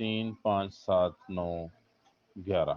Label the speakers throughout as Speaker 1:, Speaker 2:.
Speaker 1: 3, 5, 7, 9, 11,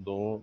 Speaker 1: 2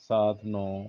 Speaker 1: 7, 9,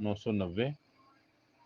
Speaker 1: 990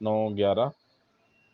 Speaker 1: 9, 11,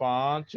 Speaker 1: 5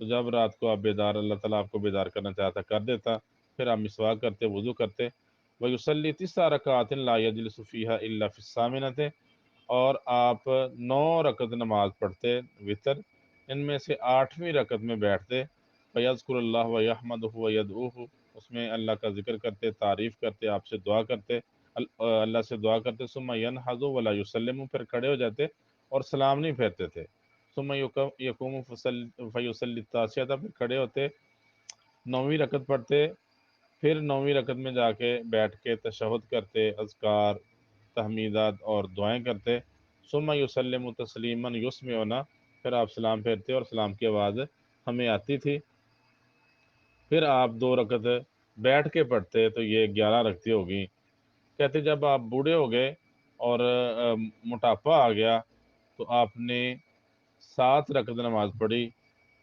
Speaker 1: تو جب رات کو آپ بیدار، اللہ تعالیٰ آپ کو بیدار کرنا چاہتا کر دیتا، پھر آپ مسواک کرتے، وضو کرتے، وَيُصَلِّي 9 رکعات لا يجلس فيها الا في الثامنة، اور آپ 9 رکعت نماز پڑھتے وطر، ان میں سے 8ویں رکعت میں بیٹھتے، فَيَذْكُرُ اللَّهَ وَيَحْمَدُهُ وَيَدْعُوهُ، اس میں اللہ کا ذکر کرتے، تعریف کرتے، آپ سے دعا کرتے، اللہ سے دعا کرتے، ثم ينهض ولا يسلم، پھر کھڑے ہو جاتے اور سلام نہیں پھیرتے تھے، ثم يقوم فيصلي التاسعة، پھر کھڑے ہوتے 9ویں رکعت پڑھتے، پھر 9ویں رکعت میں جا کے بیٹھ کے تشہد کرتے، اذکار، تحمیدات اور دعائیں کرتے، ثم یسلم تسلیما یسمعنا، پھر آپ سلام پھیرتے اور سلام کی آواز ہمیں آتی تھی، پھر آپ 2 رکعت بیٹھ کے پڑھتے، تو یہ 11 رکعتیں ہو گئیں۔ کہتے جب آپ بوڑھے ہو گئے اور موٹاپا آ گیا تو آپ نے 7 رکعت نماز پڑھی،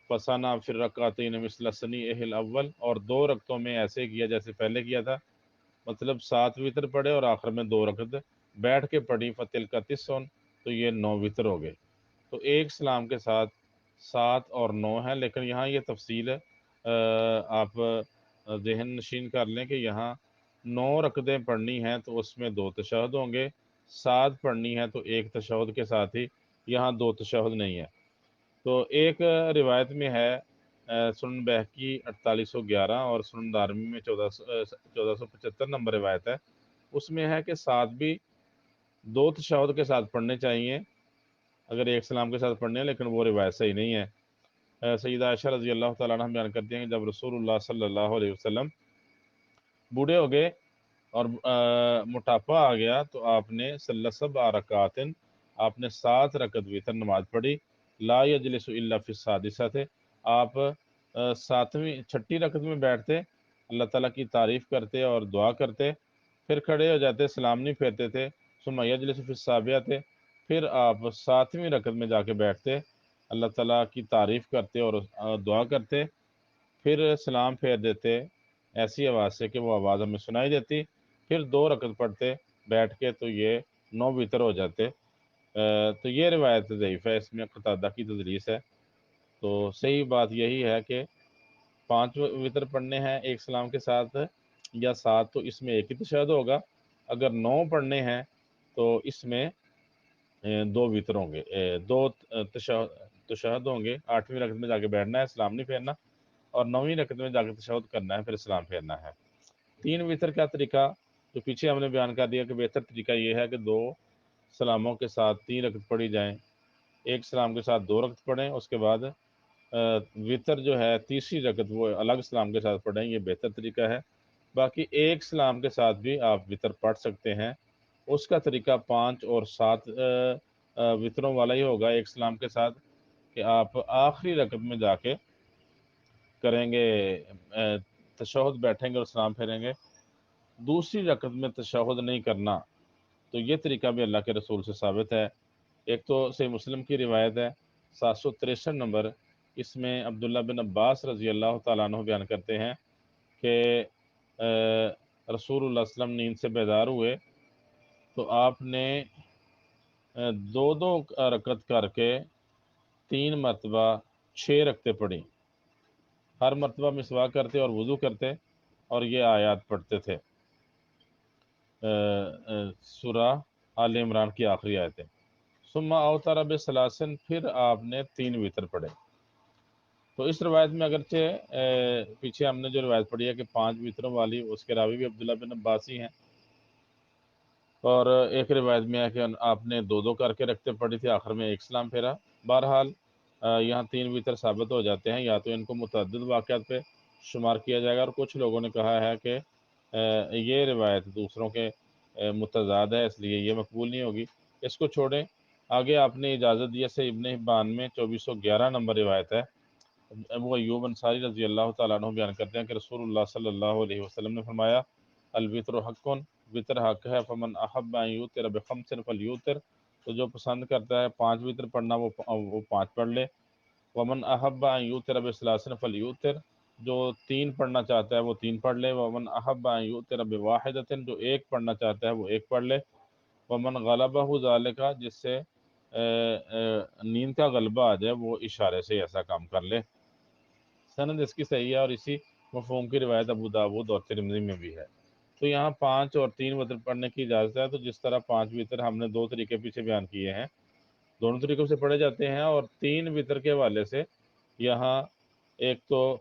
Speaker 1: فسانہ پھر رکعتین مثل صنیعہ الاول، اور 2 رکعتوں میں ایسے کیا جیسے پہلے کیا تھا، مطلب 7 وتر پڑھے اور آخر میں 2 رکعت بیٹھ کے پڑھی، فتلک 9، تو یہ 9 وتر ہو گئے۔ تو ایک سلام کے ساتھ 7 اور 9 ہے، لیکن یہاں یہ تفصیل آپ ذہن نشین کر لیں کہ یہاں 9 رکعتیں پڑھنی ہیں تو اس میں 2 تشہد ہوں گے، 7 پڑھنی ہے تو 1 تشہد کے ساتھ ہی، یہاں 2 تشہد نہیں ہے۔ تو ایک روایت میں ہے سنن بہقی 4811 اور سنن دارمی میں 1475 نمبر روایت ہے، اس میں ہے کہ 7 بھی 2 تشہد کے ساتھ پڑھنے چاہیے اگر ایک سلام کے ساتھ پڑھنے ہیں، لیکن وہ روایت صحیح نہیں ہے۔ سیدہ عائشہ رضی اللہ تعالیٰ عنہ بیان کرتی ہیں کہ جب رسول اللہ صلی اللہ علیہ وسلم بوڑھے ہو گئے اور موٹاپا آ گیا تو آپ نے 7 رکعات، آپ نے 7 رکعت وتر نماز پڑھی، لا یجلس الا فی السادسۃ، آپ 7ویں 6 رکعت میں بیٹھتے، اللہ تعالیٰ کی تعریف کرتے اور دعا کرتے، پھر کھڑے ہو جاتے، سلام نہیں پھیرتے تھے، ثم یجلس فی السابعۃ، پھر آپ 7ویں رکعت میں جا کے بیٹھتے، اللہ تعالیٰ کی تعریف کرتے اور دعا کرتے، پھر سلام پھیر دیتے ایسی آواز سے کہ وہ آواز ہمیں سنائی دیتی، پھر 2 رکعت پڑھتے بیٹھ کے، تو یہ 9 وتر ہو جاتے۔ تو یہ روایت ضعیف ہے، اس میں قتادہ کی تدلیس ہے، تو صحیح بات یہی ہے کہ 5 وتر پڑھنے ہیں ایک سلام کے ساتھ یا 7، تو اس میں 1 ہی تشہد ہوگا، اگر 9 پڑھنے ہیں تو اس میں 2 وتر ہوں گے، 2 تشہد ہوں گے، 8ویں رکعت میں جا کے بیٹھنا ہے، سلام نہیں پھیرنا، اور 9ویں رکعت میں جا کے تشہد کرنا ہے، پھر سلام پھیرنا ہے۔ 3 وتر کا طریقہ جو پیچھے ہم نے بیان کر دیا کہ بہتر طریقہ یہ ہے کہ 2 سلاموں کے ساتھ 3 رکعت پڑھی جائیں، ایک سلام کے ساتھ 2 رکعت پڑھیں، اس کے بعد وتر جو ہے تیسری رکعت وہ الگ سلام کے ساتھ پڑھیں، یہ بہتر طریقہ ہے۔ باقی ایک سلام کے ساتھ بھی آپ وتر پڑھ سکتے ہیں، اس کا طریقہ 5 اور 7 وتروں والا ہی ہوگا ایک سلام کے ساتھ، کہ آپ آخری رکعت میں جا کے کریں گے تشہد، بیٹھیں گے اور سلام پھیریں گے، دوسری رکعت میں تشہد نہیں کرنا، تو یہ طریقہ بھی اللہ کے رسول سے ثابت ہے۔ ایک تو صحیح مسلم کی روایت ہے 763 نمبر، اس میں عبداللہ بن عباس رضی اللہ تعالیٰ عنہ بیان کرتے ہیں کہ رسول اللہ صلی اللہ علیہ وسلم نیند سے بیدار ہوئے تو آپ نے 2 رکعت کر کے 3 مرتبہ 6 رکعتیں پڑھی، ہر مرتبہ مسواک کرتے اور وضو کرتے اور یہ آیات پڑھتے تھے، سورہ آل عمران کی آخری آیتیں، ثم اوتر بثلاث، پھر آپ نے 3 وتر پڑھے۔ تو اس روایت میں اگرچہ پیچھے ہم نے جو روایت پڑھی ہے کہ 5 وتروں والی، اس کے راوی بھی عبداللہ بن عباس ہی ہیں، اور ایک روایت میں ہے کہ آپ نے 2 کر کے رکھتے پڑھی تھی، آخر میں 1 سلام پھیرا۔ بہرحال یہاں 3 وتر ثابت ہو جاتے ہیں، یا تو ان کو متعدد واقعات پہ شمار کیا جائے گا، اور کچھ لوگوں نے کہا ہے کہ یہ روایت دوسروں کے متضاد ہے، اس لیے یہ مقبول نہیں ہوگی، اس کو چھوڑیں۔ آگے آپ نے اجازت دی سے ابن حبان میں 2411 نمبر روایت ہے، ابو ایوب انصاری رضی اللہ تعالیٰ عنہ بیان کرتے ہیں کہ رسول اللہ صلی اللہ علیہ وسلم نے فرمایا الوتر حق، وطر حق ہے، فمن احب ان یوتر بخمس فلیوتر، تو جو پسند کرتا ہے 5 وتر پڑھنا وہ 5 پڑھ لے، ومن احب ان یوتر بثلاث فلیوتر، جو 3 پڑھنا چاہتا ہے وہ 3 پڑھ لے، ومن احب ان یوتر بواحدۃ، جو 1 پڑھنا چاہتا ہے وہ 1 پڑھ لے، ومن غلبہ ذالک، جس سے نیند کا غلبہ آ جائے وہ اشارے سے ایسا کام کر لے۔ سند اس کی صحیح ہے اور اسی مفہوم کی روایت ابو داود اور ترمذی میں بھی ہے۔ تو یہاں 5 اور 3 وتر پڑھنے کی اجازت ہے۔ تو جس طرح 5 وتر ہم نے 2 طریقے پیچھے بیان کیے ہیں، دونوں طریقوں سے پڑھے جاتے ہیں، اور 3 وتر کے حوالے سے یہاں ایک تو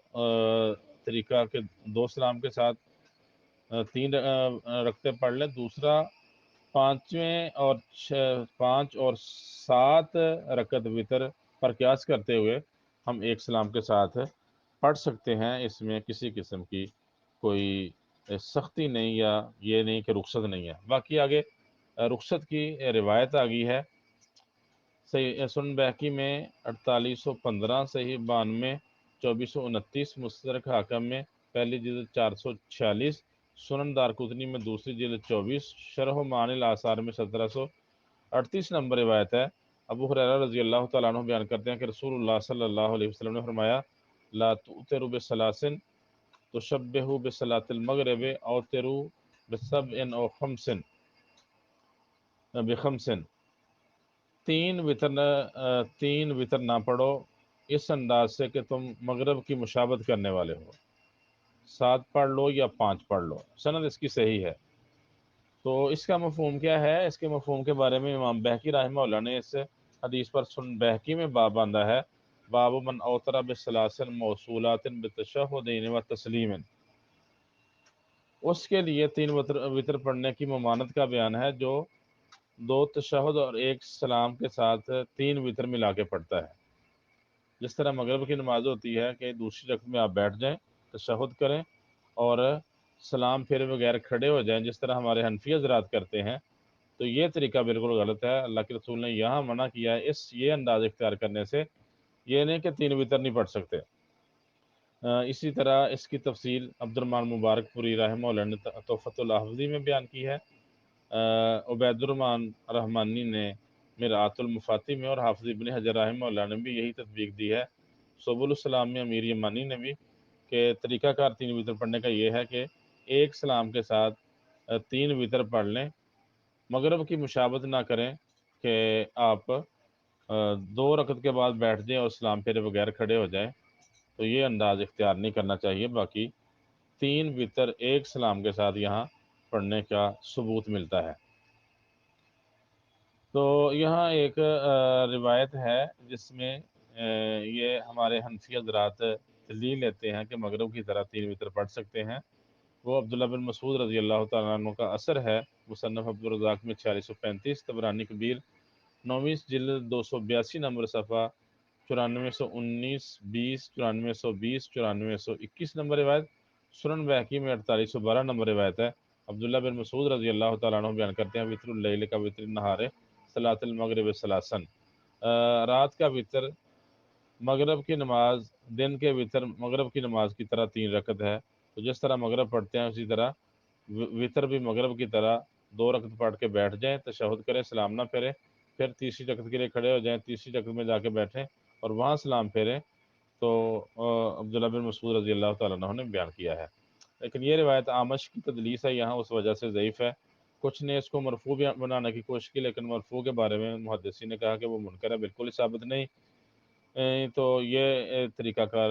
Speaker 1: طریقہ کہ 2 سلام کے ساتھ 3 رکعتیں پڑھ لیں، دوسرا 5 اور 7 رکعت وتر پر قیاس کرتے ہوئے ہم 1 سلام کے ساتھ پڑھ سکتے ہیں۔ اس میں کسی قسم کی کوئی سختی نہیں یا یہ نہیں کہ رخصت نہیں ہے۔ باقی آگے رخصت کی روایت آ گئی ہے سنن بہقی میں 4815، صحیح 92، 2429، مستدرک حاکم میں پہلی جلد 446، سنن دارقطنی میں دوسری جلد 24، شرح معانی الاثار میں 1738 نمبر روایت ہے۔ ابو ہریرہ رضی اللہ تعالیٰ عنہ بیان کرتے ہیں کہ رسول اللہ صلی اللہ علیہ وسلم نے فرمایا، لا تؤتروا بثلاث تشبہوا بصلاۃ المغرب اوتروا بسبع او خمس بخمس، 3 وتر نہ پڑھو اس انداز سے کہ تم مغرب کی مشابہت کرنے والے ہو، 7 پڑھ لو یا 5 پڑھ لو۔ سند اس کی صحیح ہے۔ تو اس کا مفہوم کیا ہے؟ اس کے مفہوم کے بارے میں امام بہقی رحمہ اللہ نے اس حدیث پر سنن بہقی میں باب باندھا ہے، باب من اوتر بثلاث موصولات بتشہدین و تسلیم، اس کے لیے 3 وتر پڑھنے کی ممانت کا بیان ہے جو 2 تشہد اور 1 سلام کے ساتھ 3 وتر ملا کے پڑھتا ہے۔ جس طرح مغرب کی نماز ہوتی ہے کہ دوسری رکعت میں آپ بیٹھ جائیں، تشہد کریں اور سلام پھیرے بغیر کھڑے ہو جائیں، جس طرح ہمارے حنفی حضرات کرتے ہیں، تو یہ طریقہ بالکل غلط ہے۔ اللہ کے رسول نے یہاں منع کیا ہے یہ انداز اختیار کرنے سے، یہ نہیں کہ 3 وتر نہیں پڑھ سکتے۔ اسی طرح اس کی تفصیل عبد الرحمن مبارک پوری رحمہ اللہ نے تحفۃ الحفظی میں بیان کی ہے، عبید الرحمن رحمانی نے مرآت المفاتی میں، اور حافظ ابن حجر رحمہ اللہ نے بھی یہی تطبیق دی ہے سبل السلام میں امیر یمانی نے بھی، کہ طریقہ کار 3 وتر پڑھنے کا یہ ہے کہ 1 سلام کے ساتھ 3 وتر پڑھ لیں، مغرب کی مشابہت نہ کریں کہ آپ 2 رکعت کے بعد بیٹھ جائیں اور سلام پھیرے بغیر کھڑے ہو جائیں، تو یہ انداز اختیار نہیں کرنا چاہیے۔ باقی 3 وتر 1 سلام کے ساتھ یہاں پڑھنے کا ثبوت ملتا ہے۔ تو یہاں ایک روایت ہے جس میں یہ ہمارے حنفی حضرات دلیل لیتے ہیں کہ مغرب کی طرح 3 وتر پڑھ سکتے ہیں، وہ عبداللہ بن مسعود رضی اللہ تعالیٰ عنہ کا اثر ہے، مصنف عبدالرزاق میں 4635، طبرانی کبیر 9ویں جلد 282 نمبر صفحہ 9419، 20، 9420، 9421 نمبر روایت، سنن بہقی میں 4812 نمبر روایت ہے۔ عبداللہ بن مسعود رضی اللہ تعالیٰ عنہ بیان کرتے ہیں، وتر اللیل کا وتر النہار صلاۃ المغرب ثلاثاً، رات کا وتر مغرب کی نماز دن کے وتر مغرب کی نماز کی طرح 3 رکعت ہے۔ تو جس طرح مغرب پڑھتے ہیں اسی طرح وتر بھی مغرب کی طرح 2 رکعت پڑھ کے بیٹھ جائیں، تشہد کریں، سلام نہ پھیریں، پھر تیسری رکعت کے لیے کھڑے ہو جائیں، تیسری رکعت میں جا کے بیٹھیں اور وہاں سلام پھیریں۔ تو عبداللہ بن مسعود رضی اللہ تعالیٰ عنہ نے بیان کیا ہے، لیکن یہ روایت آمش کی تدلیس ہے یہاں، اس وجہ سے ضعیف ہے۔ کچھ نے اس کو مرفوع بنانے کی کوشش کی، لیکن مرفوع کے بارے میں محدثین نے کہا کہ وہ منکر ہے، بالکل ہی ثابت نہیں۔ تو یہ طریقہ کار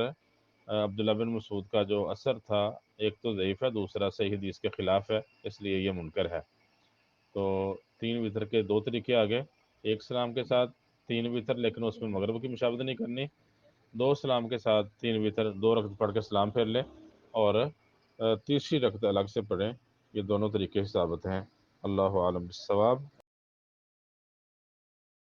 Speaker 1: عبداللہ بن مسعود کا جو اثر تھا، ایک تو ضعیف ہے، دوسرا صحیح حدیث کے خلاف ہے، اس لیے یہ منکر ہے۔ تو 3 وتر کے 2 طریقے آگے، 1 سلام کے ساتھ 3 وتر لیکن اس میں مغرب کی مشابہت نہیں کرنی، 2 سلام کے ساتھ 3 وتر 2 رکعت پڑھ کے سلام پھیر لیں اور تیسری رکعت الگ سے پڑھیں، یہ دونوں طریقے ثابت ہیں۔ اللہ عالم بالصواب۔